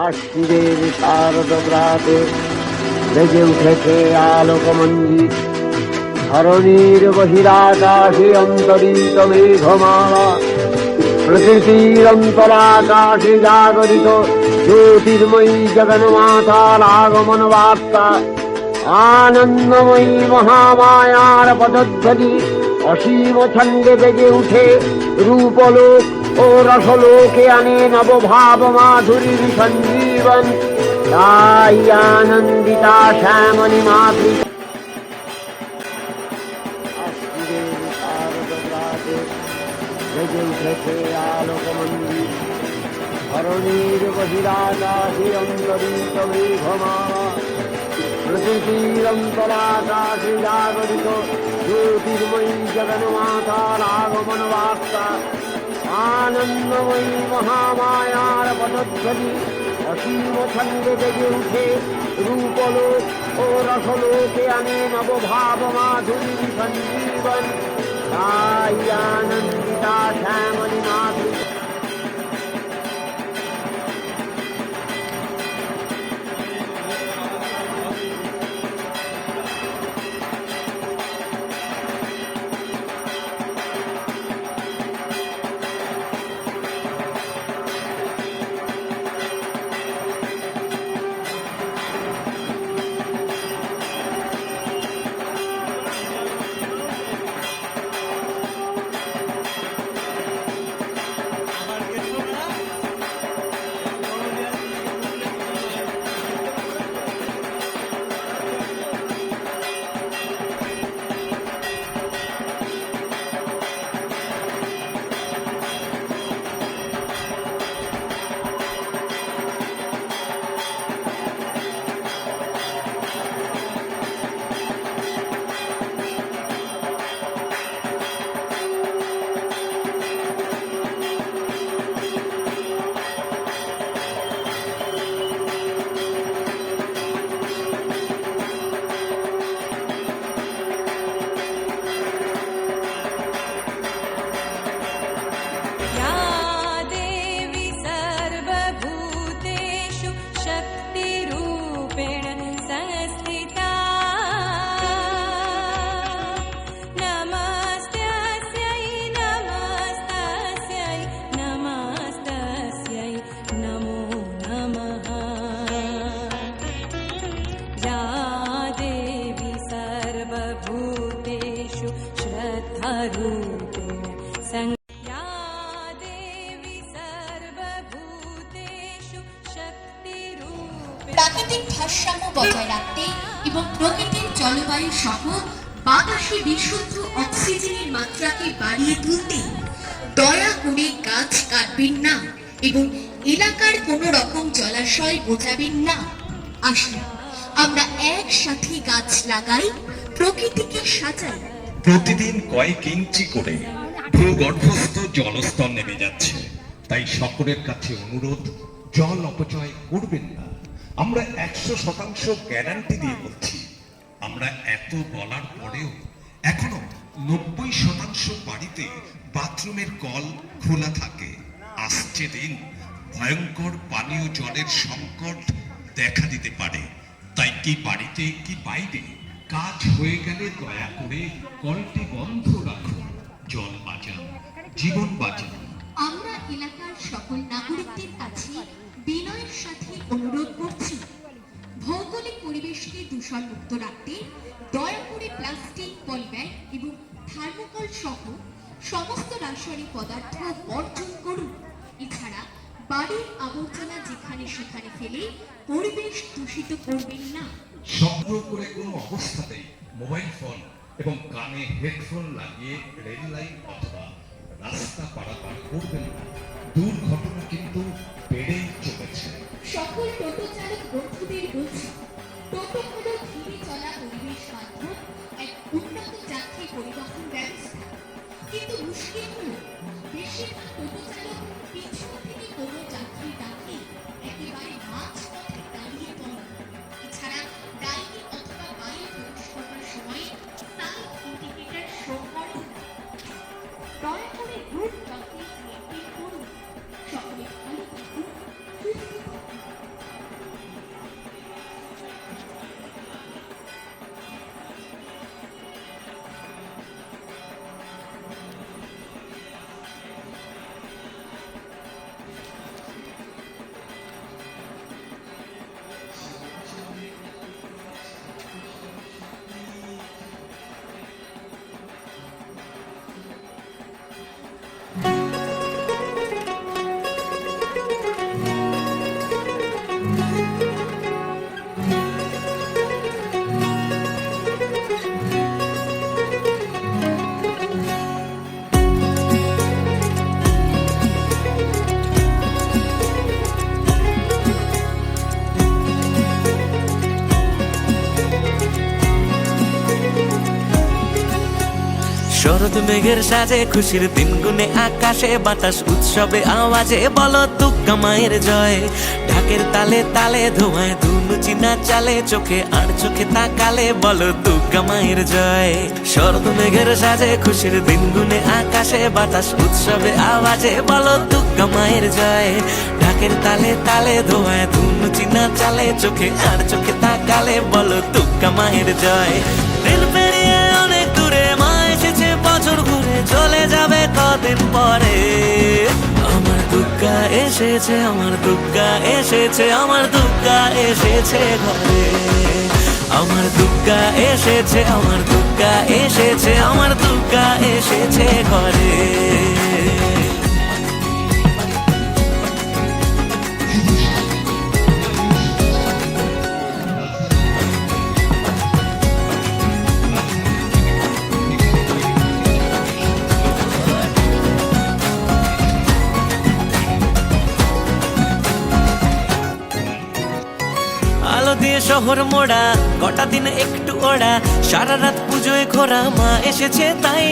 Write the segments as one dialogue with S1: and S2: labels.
S1: আশ্বিনের শারদ প্রাতে বেজে উঠেছে আলোকমঞ্জিত, ধরণীর বহিরাকাশে অন্তরিত মেঘমালা, প্রকৃতির অন্তরাকাশে জাগরিত জ্যোতির্ময়ী জগন্মাতার আগমন বার্তা, আনন্দময়ী মহামায়ার পদধ্বনি অসীম ছন্দে বেজে উঠে রূপলোক ও রসলোকে আনে নবভাব মাধুরীর সঞ্জীবন। তাই আনন্দিতা শ্যামলী মাতৃ বেজে উঠেছে আলোকমন্দির, ধরণীর বহিরাকাশে অন্তরিত মেঘমালা, প্রকৃতির অন্তরাকাশে জাগরিত জ্যোতির্ময়ী জগন্মাতার আগমন বার্তা, আনন্দময়ী মহামায়ার পদধ্বনি অসীম ছন্দে বেজে উঠে রূপলোক ও রসলোকে আনে নবভাব মাধুরীর সঞ্জীবন। তাই আনন্দিতা শ্যামলী মাতৃ
S2: প্রাকৃতিক ভারসাম্য বজায় রাখতে এবং প্রকৃতির জলবায়ু সহ বাতাসে বিশুদ্ধ অক্সিজেনের মাত্রাকে বাড়িয়ে তুলতে দয়া করে গাছ কাটবেন না এবং এলাকার কোনো রকম জলাশয় বোঝাবেন না। আসুন আমরা একসাথে গাছ লাগাই, প্রকৃতিকে সাজাই।
S3: প্রতিদিন কয়েক ইঞ্চি করে ভূগর্ভস্থ জলস্তর নেমে যাচ্ছে, তাই সকলের কাছে অনুরোধ, জল অপচয় করবেন না। আমরা 100% গ্যারান্টি দিয়ে বলছি। আমরা এত বলার পরেও এখনো 90% বাড়িতে বাথরুমের কল খোলা থাকে। আসছে দিন ভয়ঙ্কর পানীয় জলের সংকট দেখা দিতে পারে, তাই কি বাড়িতে কি বাইরে কাজ হয়ে গেলে দয়া করে কলটি বন্ধ রাখুন। জল বাঁচান, জীবন বাঁচান।
S2: আমরা এলাকার সকল নাগরিকদের কাছে বিনয়ের সাথে অনুরোধ করছি, ভৌগোলিক পরিবেশকে দূষণ মুক্ত রাখতে দয়া করে প্লাস্টিক, পলিব্যাগ এবং থার্মোকল সহ সমস্ত রাসায়নিক পদার্থ বর্জন করুন। এছাড়া বাড়ির আবর্জনা যেখানে সেখানে ফেলে পরিবেশ দূষিত করবেন না।
S3: সংগ্রহ করে কোনো অবস্থাতেই মোবাইল ফোন এবং কানে হেডফোন লাগিয়ে রেল লাইন অথবা রাস্তা পারাপার করবেন না। দুর্ঘটনা কিন্তু বেড়েই চলেছে।
S2: সকল টোটো চালক বন্ধুদের বলছি, টোটো হলো ধীরে চলা পরিবেশ বান্ধব এক উন্নত যাত্রী পরিবহন ব্যবস্থা। কিন্তু মুশকিল হলো বেশিরভাগ টোটো চালক পিছন থেকে কোনো যাত্রী ডাকে একেবারে মাঝপথে দাঁড়িয়ে পড়ে। এছাড়া ডাইনি অথবা বাইরে প্রবেশ করার সময় সাইড ইন্ডিকেটর শো করে না। দয়া করে রুট ট্রাফিক মেনটেন করুন। সকলে ভালো থাকুন, সুস্থ থাকুন।
S4: শরৎ মেঘের সাজে খুশির দিন গুনে আকাশে বাতাস উৎসবে আওয়াজে বলো দুর্গা মায়ের জয়। ঢাকের তালে তালে ধোঁয়ায় ধুনু চিনা চালে চোখে আর চোখে তাকালে বলো দুর্গা মায়ের জয়। শরৎ মেঘের সাজে খুশির দিন গুনে আকাশে বাতাস উৎসবে আওয়াজে বলো দুর্গা মায়ের জয়। ঢাকের তালে তালে ধোঁয়ায় ধুনু চিনা চালে চোখে আর চোখে তাকালে বলো দুর্গা মায়ের জয়। দিন পেরিয়ে অনেক দূরে মা এসেছে বছর ঘুরে চলে যাবে কদিন পরে। আমার দুর্গা এসেছে, আমার দুর্গা এসেছে, আমার দুর্গা এসেছে ঘরে। আমার দুর্গা এসেছে, আমার দুর্গা এসেছে, আমার দুর্গা এসেছে ঘরে। আলো দিয়ে শহর মোড়া কটা দিন একটু ওড়া সারা রাত পুজোয় ঘোরা মা এসেছে তাই।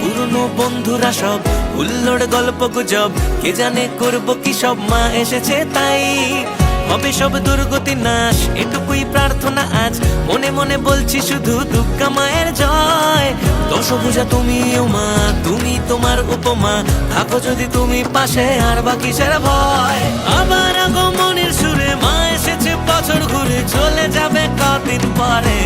S4: পুরনো বন্ধুরা সব হুল্লোড় গল্প গুজব কে জানে করবো কি সব মা এসেছে তাই। হবে সব দুর্গতি নাশ এটুকুই প্রার্থনা আজ মনে মনে বলছি শুধু দুর্গা মায়ের জয়। দশভুজা তুমিও মা তুমি তোমার উপমা থাকো যদি তুমি পাশে আর বাকি সেরা ভয়। আবার আগমনের সুরে মা এসেছে বছর ঘুরে চলে যাবে কদিন পরে।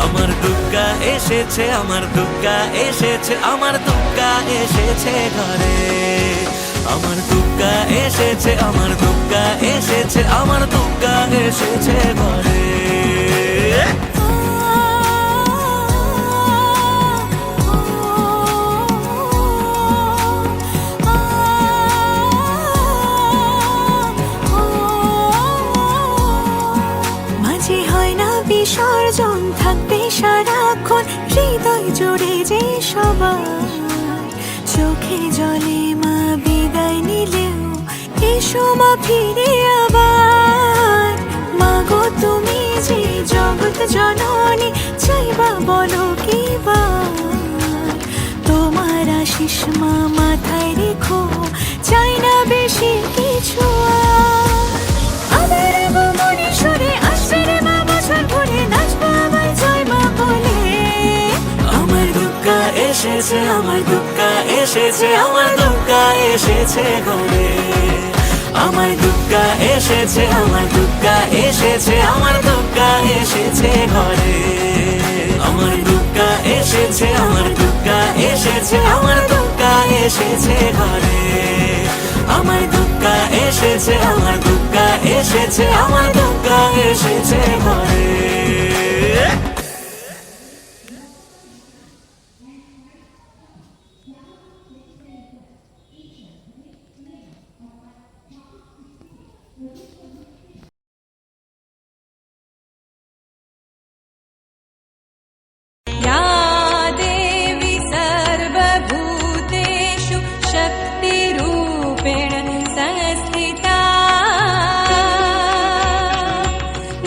S4: আমার দুর্গা এসেছে, আমার দুর্গা এসেছে, আমার দুর্গা এসেছে ঘরে। আমার দুর্গা এসেছে, আমার দুর্গা এসেছে, আমার দুর্গা এসেছে ঘরে।
S5: মাঝে হয় না বিসর্জন থাকবে সারাক্ষণ হৃদয় জুড়ে যে সবার। চোখে জলে মা বিদায় নিলেও এসো মা ফিরে আবার। মাগো তুমি যে জগৎ জননী চাইবা বলো কি বার। তোমার আশিস মা মাথায় রেখো চাই না বেশি কিছু আর। আবার আগমনের সুরে আসবে রে মা বছর ঘুরে নাচবো আবার জয় মা বলে।
S4: আমার দুর্গা এসেছে, আমার দুর্গা এসেছে, আমার দুর্গা এসেছে ঘরে। আমার দুর্গা এসেছে, আমার দুর্গা এসেছে, আমার দুর্গা এসেছে ঘরে। আমার দুর্গা এসেছে, আমার দুর্গা এসেছে, আমার দুর্গা এসেছে ঘরে। আমার দুর্গা এসেছে, আমার দুর্গা এসেছে, আমার দুর্গা এসেছে ঘরে।
S5: या देवी सर्वभूतेषु शक्तिरूपेण संस्थिता।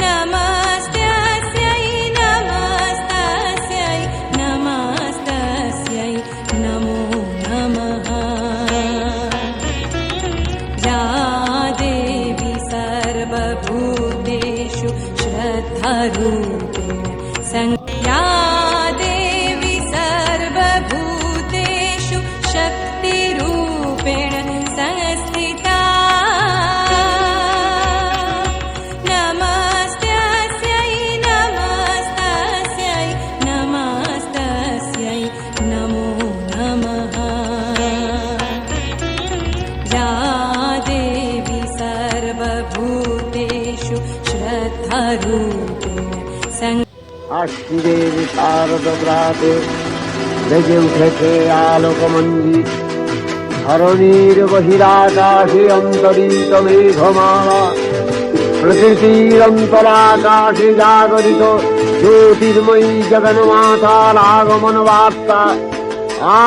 S5: नमस्तस्यै नमस्तस्यै नमस्तस्यै नमो नमः। या देवी सर्वभूतेषु श्रद्धारूपेण या देवी सर्वभूतेषु शक्तिरूपेण संस्थिता। नमस्तस्यै नमस्तस्यै नमस्तस्यै नमो नमः। या देवी सर्वभूतेषु श्रद्धारूपेण
S1: আশ্বিনের শারদ প্রাতে বেজে উঠেছে আলোকমন্দির। ধরণীর বহিরাকাশে অন্তরিত মেঘমালা, প্রকৃতির অন্তরাকাশে জাগরিত জ্যোতির্ময়ী জগন্মাতার আগমন বার্তা।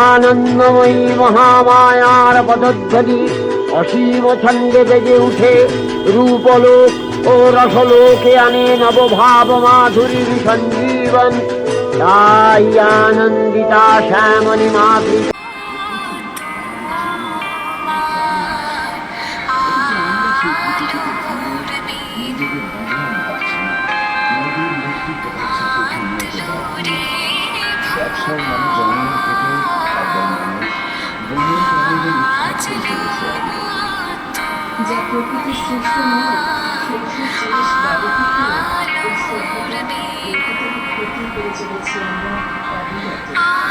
S1: আনন্দময়ী মহামায়ার পদধ্বনি অসীম ছন্দে বেজে উঠে রূপলোক ও রসলোকে আনে নবভাব মাধুরীর সঞ্জীবন। তাই আনন্দিতা শ্যামলী মাতৃ
S6: যা প্রকৃতির সৃষ্ট নয় সেই সব জিনিস ব্যবহার করে এই শ্রদ্ধাটা প্রকৃতির ক্ষতি করে চলেছি আমরা অবিরত।